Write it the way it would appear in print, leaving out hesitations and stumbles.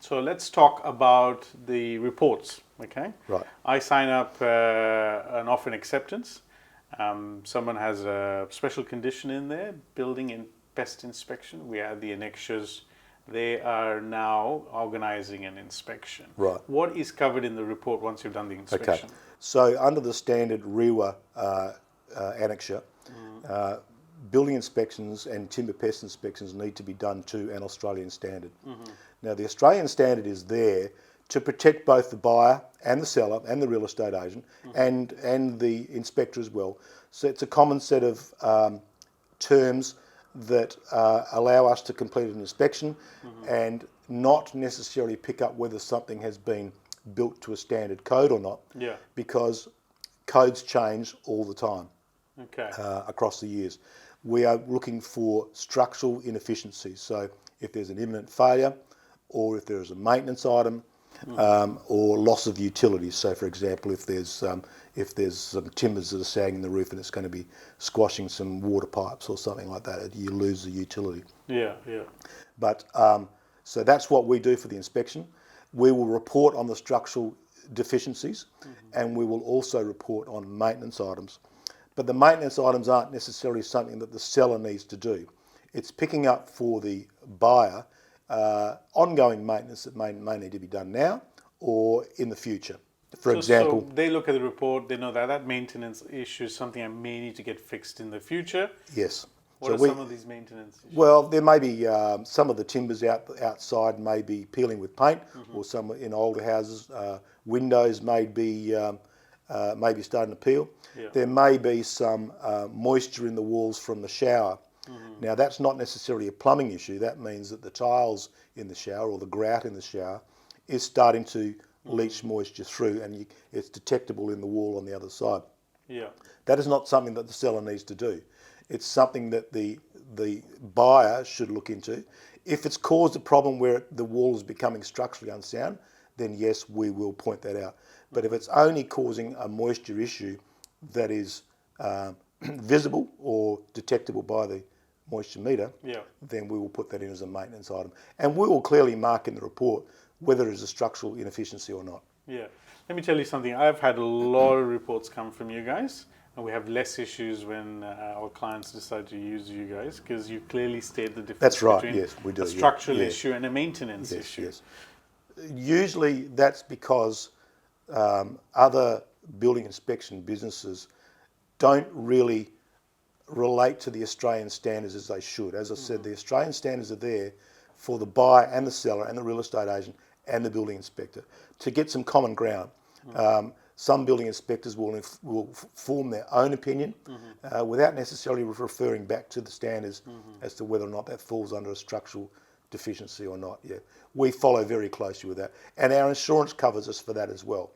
So let's talk about the reports, okay? Right. I sign up an offer and acceptance. Someone has a special condition in there, building and pest inspection. We have the annexures. They are now organizing an inspection. Right. What is covered in the report once you've done the inspection? Okay. So under the standard REWA annexure, building inspections and timber pest inspections need to be done to an Australian standard. Now the Australian standard is there to protect both the buyer and the seller and the real estate agent and the inspector as well. So it's a common set of terms that allow us to complete an inspection and not necessarily pick up whether something has been built to a standard code or not, because codes change all the time across the years. We are looking for structural inefficiencies. So if there's an imminent failure, or if there is a maintenance item, or loss of utilities. So, for example, if there's some timbers that are sagging in the roof and it's going to be squashing some water pipes or something like that, you lose the utility. But so that's what we do for the inspection. We will report on the structural deficiencies, and we will also report on maintenance items. But the maintenance items aren't necessarily something that the seller needs to do. It's picking up for the buyer ongoing maintenance that may need to be done now or in the future. For example, so they look at the report, they know that maintenance issue is something I may need to get fixed in the future. Yes. What are some of these maintenance issues? Well, there may be some of the timbers outside may be peeling with paint, or some in older houses, windows may be starting to peel. There may be some moisture in the walls from the shower. Now that's not necessarily a plumbing issue. That means that the tiles in the shower or the grout in the shower is starting to leach moisture through, and it's detectable in the wall on the other side. That is not something that the seller needs to do. It's something that the buyer should look into. If it's caused a problem where the wall is becoming structurally unsound, then yes, we will point that out. But if it's only causing a moisture issue that is visible or detectable by the moisture meter, then we will put that in as a maintenance item. And we will clearly mark in the report whether it is a structural inefficiency or not. Let me tell you something. I've had a lot of reports come from you guys, and we have less issues when our clients decide to use you guys, because you clearly state the difference between yes, we do, a structural issue and a maintenance issue. Usually that's because other building inspection businesses don't really relate to the Australian standards as they should. As I said, the Australian standards are there for the buyer and the seller and the real estate agent and the building inspector to get some common ground. Some building inspectors will form their own opinion without necessarily referring back to the standards as to whether or not that falls under a structural deficiency or not. We follow very closely with that, and our insurance covers us for that as well.